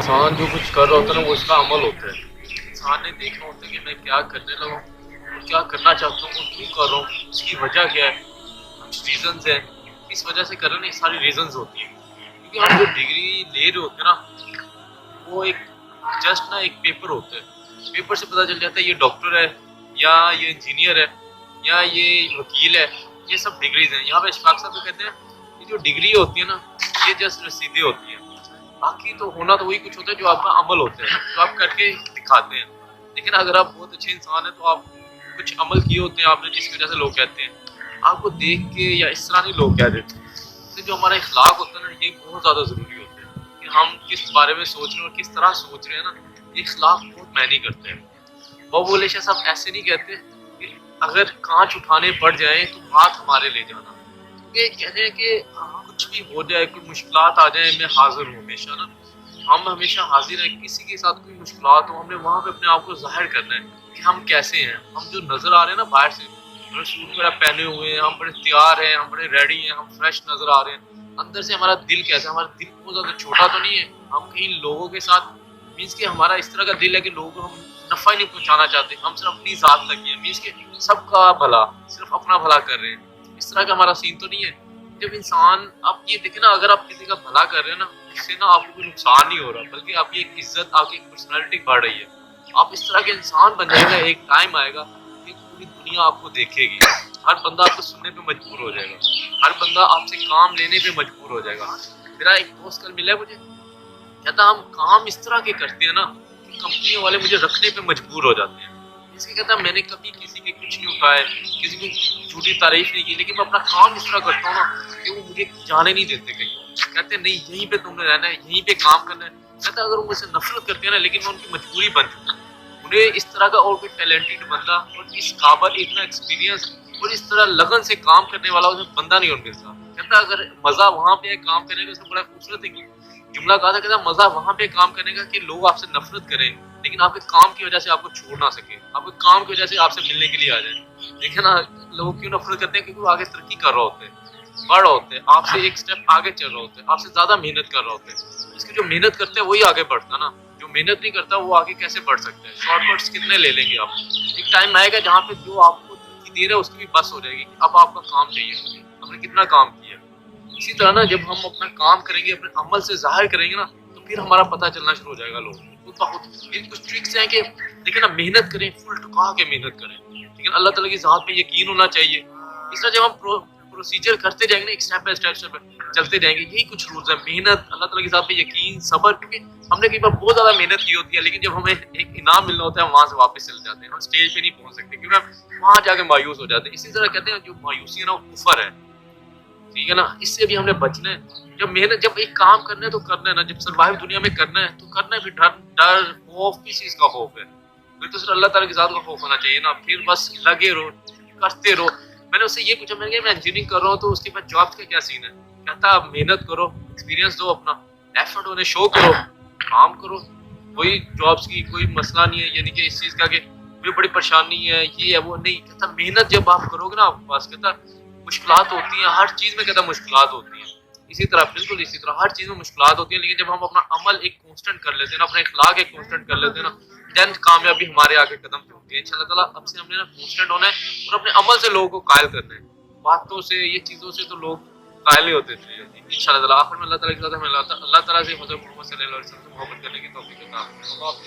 इंसान जो कुछ कर रहा होता है ना वो इसका अमल होता है। इंसान ने देखना होता है कि मैं क्या करने लगा हूँ और क्या करना चाहता हूँ और क्यों कर रहा हूँ, उसकी वजह क्या है, कुछ रीजंस है, किस वजह से कर रहे हैं ना, ये सारी रीजंस होती है। क्योंकि हम जो डिग्री ले रहे होते हैं ना, वो एक जस्ट ना एक पेपर होता है। पेपर से पता चल जाता है ये डॉक्टर है या ये इंजीनियर है या ये वकील है। ये सब डिग्रीज हैं। यहाँ पे इशफाक साहब तो कहते हैं ये जो डिग्री होती है ना, ये जस्ट रसीदें होती हैं। बाकी तो होना तो वही कुछ होता है जो आपका अमल होता है, जो आप करके दिखाते हैं। लेकिन अगर आप बहुत अच्छे इंसान हैं तो आप कुछ अमल किए होते हैं आपने, जिसकी वजह से लोग कहते हैं। आपको देख के या इस तरह नहीं लोग कह देते। तो जो हमारा इखलाक होता है ना, ये बहुत ज़्यादा ज़रूरी होता है कि हम किस बारे में सोच रहे हैं और किस तरह सोच रहे हैं ना, ये इखलाक बहुत मायने करते हैं। बबूल शाह साहब ऐसे नहीं कहते कि अगर कांच उठाने पड़ जाए तो हाथ हमारे ले जाना। क्योंकि कहते हैं कि कुछ भी हो जाए, कोई मुश्किलात आ जाए, मैं हाजिर हूँ हमेशा ना। हम हमेशा हाजिर हैं। किसी के साथ कोई मुश्किलात हो, हमने वहाँ पे अपने आप को जाहिर करना है कि हम कैसे हैं। हम जो नज़र आ रहे हैं ना बाहर से, हम सूट वगैरह पहने हुए हैं, हम बड़े तैयार हैं, हम बड़े रेडी हैं, हम फ्रेश नज़र आ रहे हैं। अंदर से हमारा दिल कैसा है? हमारा दिल बहुत ज़्यादा छोटा तो नहीं है। हम कहीं लोगों के साथ मीन्स कि हमारा इस तरह का दिल है कि लोगों को हम नफ़ा ही नहीं पहुँचाना चाहते। हम सिर्फ अपनी ज़ात लगी है, मीन्स कि सबका भला, सिर्फ अपना भला कर रहे हैं। इस तरह का हमारा सीन तो नहीं है। जब इंसान, आप ये देखें ना, अगर आप किसी का भला कर रहे हैं ना, इससे ना आपको कोई नुकसान नहीं हो रहा, बल्कि आपकी एक इज्जत, आपकी एक पर्सनैलिटी बढ़ रही है। आप इस तरह के इंसान बन जाएगा। एक टाइम आएगा कि पूरी दुनिया आपको देखेगी। हर बंदा आपको सुनने पे मजबूर हो जाएगा। हर बंदा आपसे काम लेने पे मजबूर हो जाएगा। मेरा एक दोस्त कल मिला है मुझे, कहता हम काम इस तरह के करते हैं ना कि कंपनी वाले मुझे रखने पे मजबूर हो जाते हैं। इसके कहता मैंने कभी किसी के कुछ नहीं उठाए, किसी की झूठी तारीफ नहीं की, लेकिन मैं अपना काम इस तरह करता हूँ ना कि वो मुझे जाने नहीं देते कहीं। कहते नहीं, यहीं पे तुमने रहना है, यहीं पे काम करना है। कहता अगर वो मुझसे नफरत करते हैं ना, लेकिन मैं उनकी मजबूरी बन चुका हूँ। उन्हें इस तरह का और कोई टैलेंटेड बंदा और इस काबिल, इतना एक्सपीरियंस और इस तरह लगन से काम करने वाला उसमें बंदा नहीं और मिलता। कहता अगर मजा वहाँ पे है काम करने का, उसमें बड़ा खूबसूरत है जुमला कहा था। कहता मजा वहाँ पे काम करने का कि लोग आपसे नफरत करें, लेकिन आपके काम की वजह से आपको छोड़ ना सके, आपके काम की वजह से आपसे मिलने के लिए आ जाए। देखे ना, लोग क्यों नफरत करते हैं? क्योंकि वो आगे तरक्की कर रहे होते हैं, बढ़ रहे होते हैं, आपसे एक स्टेप आगे चल रहे होते हैं, आपसे ज्यादा मेहनत कर रहे होते हैं। इसके जो मेहनत करते हैं वही आगे बढ़ता ना, जो मेहनत नहीं करता वो आगे कैसे बढ़ सकता है? शॉर्टकट्स कितने ले लेंगे आप? एक टाइम आएगा जहाँ पे जो आपको तरक्की दे रहा है उसकी भी बस हो जाएगी। अब आपका काम चाहिए, आपने कितना काम किया। इसी तरह ना, जब हम अपना काम करेंगे, अपने अमल से जाहिर करेंगे ना, तो फिर हमारा पता चलना शुरू हो जाएगा लोगों को। बहुत ये कुछ ट्रिक्स हैं कि देखिए ना, मेहनत करें, फुल टुका के मेहनत करें, लेकिन अल्लाह ताला की ज़ात पे यकीन होना चाहिए। इस तरह जब हम प्रोसीजर करते जाएंगे ना, एक स्टेप बाय स्टेप चलते जाएंगे, यही कुछ रूल्स हैं। मेहनत, अल्लाह ताला की ज़ात पे यकीन, सब्र। क्योंकि हमने कई बार बहुत ज़्यादा मेहनत की होती है, लेकिन जब हमें एक इनाम मिलना होता है, हम वहाँ से वापस चले जाते हैं, हम स्टेज पे नहीं पहुँच सकते, क्योंकि हम वहाँ जाके मायूस हो जाते हैं। इसी तरह कहते हैं जो मायूसी है ना, वो कुफर है। ठीक है ना, इससे भी हमने बचना है। जब मेहनत, जब एक काम करना है तो करना है ना, जब सर्वाइव दुनिया में करना है तो करना है। फिर डर डर खौफ, किस चीज का खौफ है? फिर तो सिर्फ अल्लाह ताला की जात का खौफ होना चाहिए ना। फिर बस लगे रहो, करते रहो। मैंने उससे ये पूछा, मैंने कहा मैं इंजीनियरिंग कर रहा हूँ तो उसके बाद जॉब का क्या सीन है? कहता आप मेहनत करो, एक्सपीरियंस दो, अपना एफर्ट उन्हें शो करो, काम करो, कोई जॉब्स की कोई मसला नहीं है। यानी कि इस चीज का कि मुझे बड़ी परेशानी है, ये है वो नहीं। कहता मेहनत जब आप करोगे ना, आपके पास कहता मुश्किलात होती हैं, हर चीज़ में कहता मुश्किलात होती हैं। इसी तरह, बिल्कुल इसी तरह हर चीज़ में मुश्किलात होती हैं, लेकिन जब हम अपना अमल एक कांस्टेंट कर लेते हैं ना, अपना इखलाक एक कांस्टेंट कर लेते हैं ना, देन कामयाबी हमारे आगे कदम पे होती है इंशाल्लाह ताला। अब से हमने ना कांस्टेंट होना है और अपने अमल से लोगों को कायल करना है। बातों से, ये चीज़ों से तो लोग कायल ही होते थे इंशाल्लाह ताला। आखिर में अल्लाह ताला के साथ हमें अल्लाह ताला से हज़रत मोहम्मद सल्लल्लाहु अलैहि वसल्लम से मोहब्बत करने की तौफीक अता फरमाए।